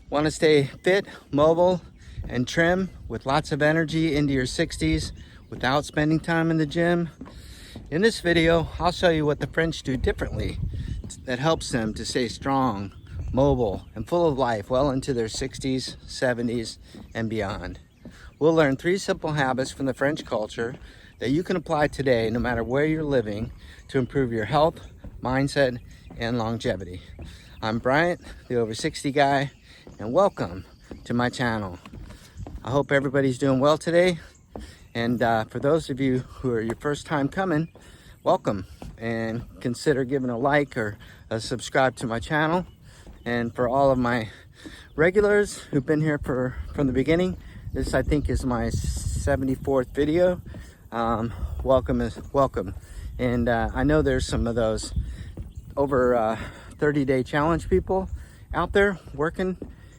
Want to stay fit, mobile, and trim with lots of energy into your 60s without spending time in the gym? In this video, I'll show you what the French do differently that helps them to stay strong, mobile, and full of life well into their 60s, 70s, and beyond. We'll learn 3 simple habits from the French culture that you can apply today no matter where you're living to improve your health, mindset, and longevity. I'm Bryant, the over 60 guy, and welcome to my channel. I hope everybody's doing well today. And for those of you who are your first time coming, welcome, and consider giving a like or a subscribe to my channel. And for all of my regulars who've been here from the beginning, this I think is my 74th video. Welcome is welcome. And I know there's some of those over 30-day challenge people out there working,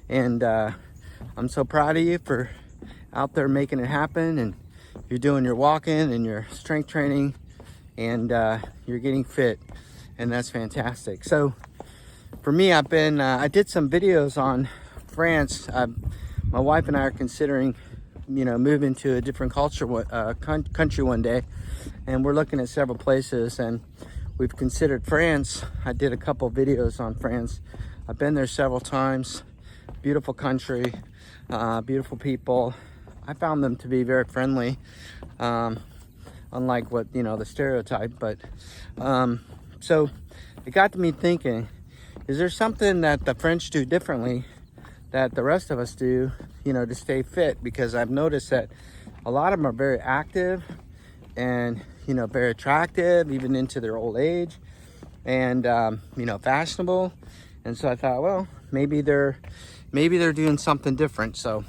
and I'm so proud of you for out there making it happen. And you're doing your walking and your strength training, and you're getting fit, and that's fantastic. So for me, I did some videos on France. My wife and I are considering, moving to a different country one day, and we're looking at several places, and we've considered France. I did a couple videos on France. I've been there several times. Beautiful country, beautiful people. I found them to be very friendly, unlike what, the stereotype. But so it got to me thinking, is there something that the French do differently that the rest of us do, to stay fit? Because I've noticed that a lot of them are very active and, very attractive, even into their old age, and, fashionable. And so I thought, well, maybe they're doing something different. So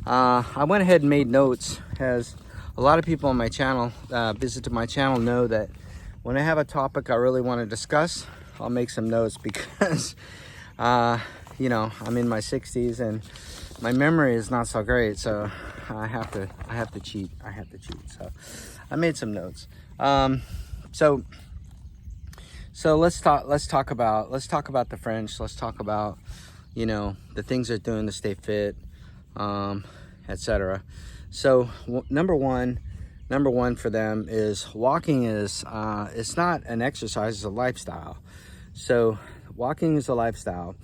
I went ahead and made notes, as a lot of people on my channel, visited my channel, know that when I have a topic I really want to discuss, I'll make some notes, because, I'm in my 60s and my memory is not so great. So I have to cheat. So I made some notes. So let's talk about the French. Let's talk about, the things they're doing to stay fit, etc. So number one for them is walking. It's not an exercise, it's a lifestyle. So walking is a lifestyle.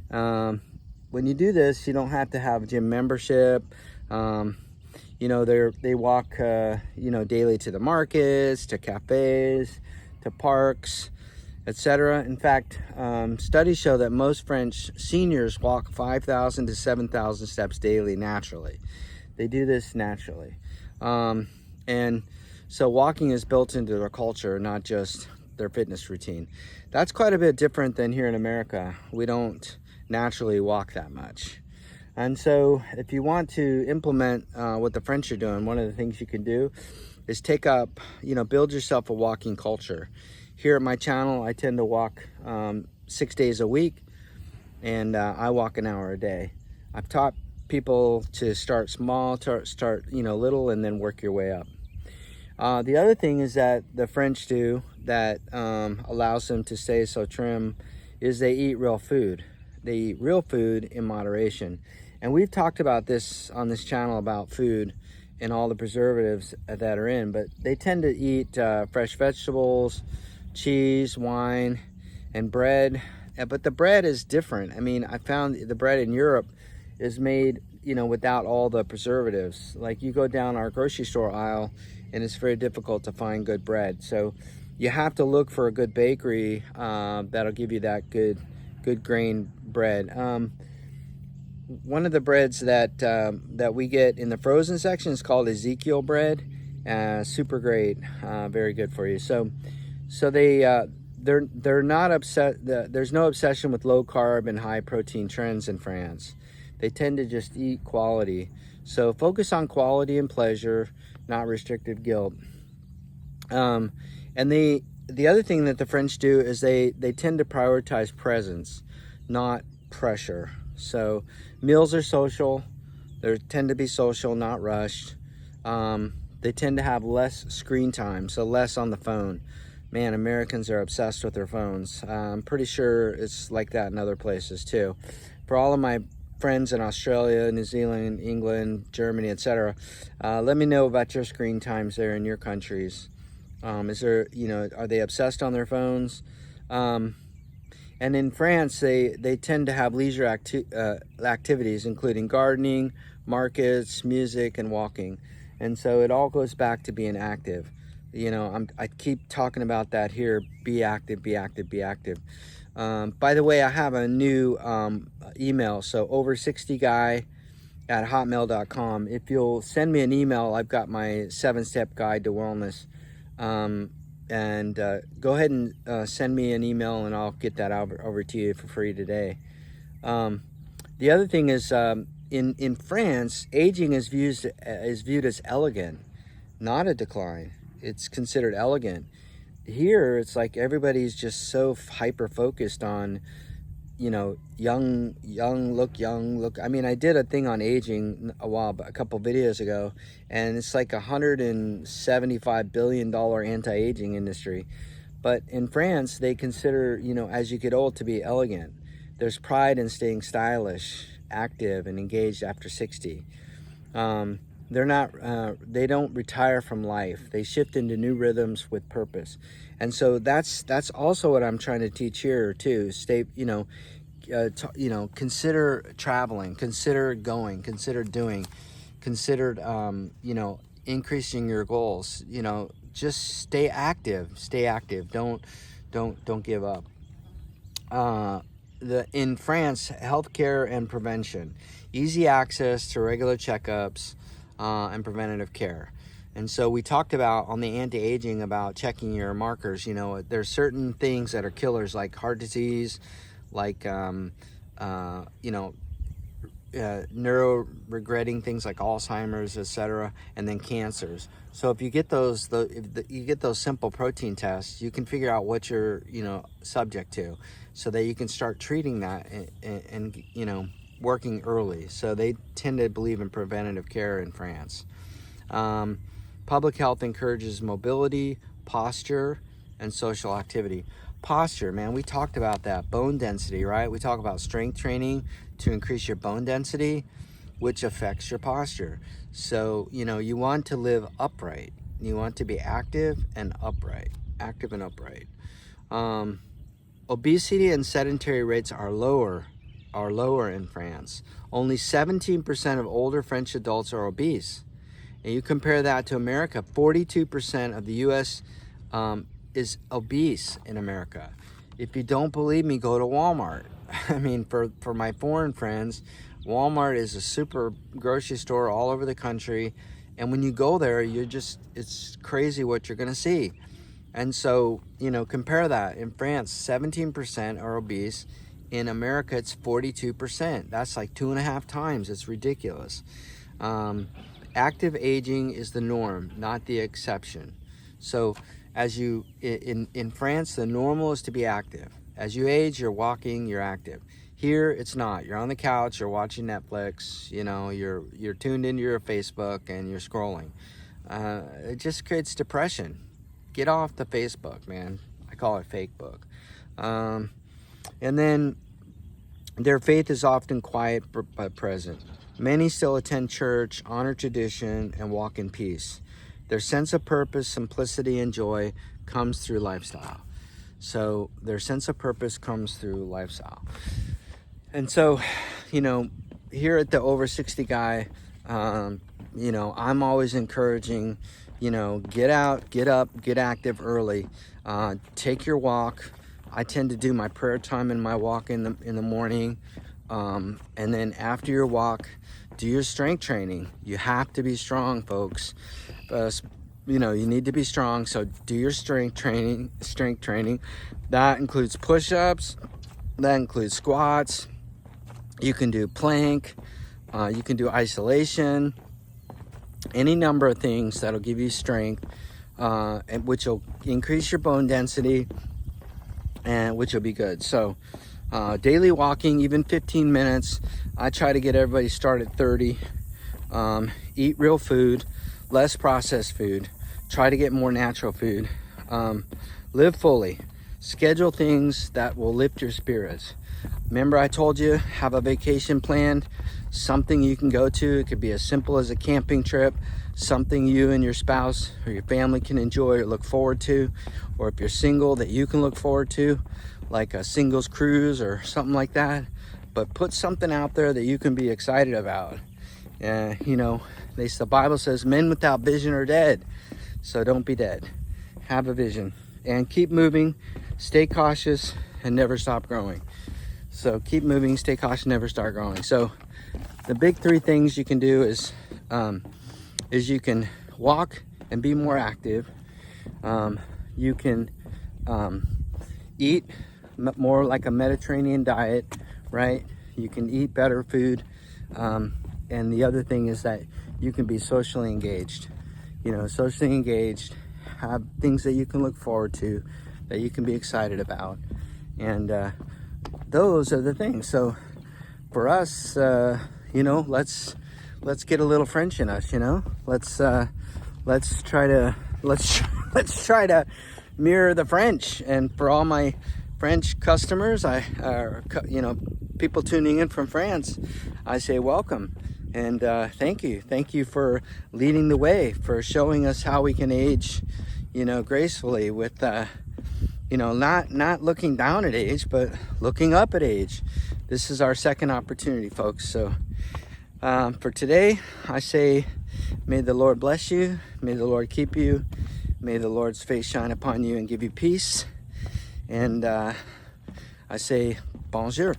When you do this, you don't have to have a gym membership. They walk daily to the markets, to cafes, to parks, etc. In fact, studies show that most French seniors walk 5,000 to 7,000 steps daily naturally. They do this naturally. And so walking is built into their culture, not just their fitness routine. That's quite a bit different than here in America. We don't naturally walk that much. And so if you want to implement what the French are doing, one of the things you can do is build yourself a walking culture. Here at my channel, I tend to walk 6 days a week, and I walk an hour a day. I've taught people to start small, start little, and then work your way up. The other thing is that the French do that allows them to stay so trim is they eat real food. They eat real food in moderation. And we've talked about this on this channel, about food and all the preservatives that are in, but they tend to eat fresh vegetables, cheese, wine, and bread. But the bread is different. I mean, I found the bread in Europe is made, without all the preservatives. Like, you go down our grocery store aisle and it's very difficult to find good bread. So you have to look for a good bakery that'll give you that good grain bread. One of the breads that we get in the frozen section is called Ezekiel bread. Super great, very good for you. So they're not upset. There's no obsession with low carb and high protein trends in France. They tend to just eat quality. So focus on quality and pleasure, not restrictive guilt. And the other thing that the French do is they tend to prioritize presence, not pressure. So meals are social. They tend to be social, not rushed. They tend to have less screen time, so less on the phone. Man, Americans are obsessed with their phones. I'm pretty sure it's like that in other places too. For all of my friends in Australia, New Zealand, England, Germany, etc. Let me know about your screen times there in your countries. Is there, are they obsessed on their phones? And in France, they tend to have leisure activities, including gardening, markets, music, and walking. And so it all goes back to being active. I keep talking about that here. Be active, be active, be active. By the way, I have a new email. So over60guy@hotmail.com. If you'll send me an email, I've got my 7-step guide to wellness. And go ahead and send me an email, and I'll get that over to you for free today. The other thing is, in France, aging is viewed as elegant, not a decline. It's considered elegant. Here, it's like everybody's just so hyper focused on, young look. I mean, I did a thing on aging a couple videos ago, and it's like $175 billion anti-aging industry. But in France, they consider, as you get old, to be elegant. There's pride in staying stylish, active, and engaged after 60. They don't retire from life. They shift into new rhythms with purpose. And so that's also what I'm trying to teach here too. Stay, consider traveling, consider going, consider doing, consider, increasing your goals. Just stay active. Don't give up. In France, healthcare and prevention, easy access to regular checkups, and preventative care. And so we talked about on the anti-aging about checking your markers. There's certain things that are killers, like heart disease, like neuro regretting things like Alzheimer's, etc., and then cancers. So if you get those, you get those simple protein tests, you can figure out what you're subject to, so that you can start treating that and working early. So they tend to believe in preventative care in France. Public health encourages mobility, posture, and social activity. Posture, man, we talked about that. Bone density, right? We talk about strength training to increase your bone density, which affects your posture. So, you want to live upright. You want to be active and upright. Obesity and sedentary rates are lower in France. Only 17% of older French adults are obese. And you compare that to America, 42% of the U.S. Is obese in America. If you don't believe me, go to Walmart. I mean, for my foreign friends, Walmart is a super grocery store all over the country. And when you go there, it's crazy what you're gonna see. And so, compare that. In France, 17% are obese. In America, it's 42%. That's like 2.5 times. It's ridiculous. Active aging is the norm, not the exception. So in France, the normal is to be active. As you age, you're walking, you're active. Here, it's not. You're on the couch, you're watching Netflix, you're tuned into your Facebook and you're scrolling. It just creates depression. Get off the Facebook, man. I call it fake book. And then their faith is often quiet but present. Many still attend church, honor tradition, and walk in peace. Their sense of purpose, simplicity, and joy comes through lifestyle. So their sense of purpose comes through lifestyle. And so, here at the Over 60 Guy, I'm always encouraging, get out, get up, get active early. Take your walk. I tend to do my prayer time and my walk in the morning. And then after your walk, do your strength training. You have to be strong, folks. You need to be strong. So do your strength training. That includes push-ups. That includes squats. You can do plank. You can do isolation. Any number of things that'll give you strength, and which will increase your bone density, and which will be good. So daily walking, even 15 minutes. I try to get everybody started at 30. Eat real food, less processed food. Try to get more natural food. Live fully. Schedule things that will lift your spirits. Remember I told you, have a vacation planned, something you can go to. It could be as simple as a camping trip, something you and your spouse or your family can enjoy or look forward to, or if you're single, that you can look forward to, like a singles cruise or something like that. But put something out there that you can be excited about. You know, the Bible says men without vision are dead. So don't be dead. Have a vision and keep moving, stay cautious, and never stop growing. So keep moving, stay cautious, never start growing. So the big three things you can do is you can walk and be more active. You can eat more like a Mediterranean diet, right? You can eat better food. And the other thing is that you can be socially engaged. You know, socially engaged, have things that you can look forward to, that you can be excited about. And those are the things. So for us, you know, let's get a little French in us, you know. Let's try to mirror the French. And for all my French customers, you know, people tuning in from France, I say welcome. And thank you for leading the way, for showing us how we can age, you know, gracefully with, you know, not looking down at age, but looking up at age. This is our second opportunity, folks. So for today, I say, may the Lord bless you. May the Lord keep you. May the Lord's face shine upon you and give you peace. And I say, bonjour.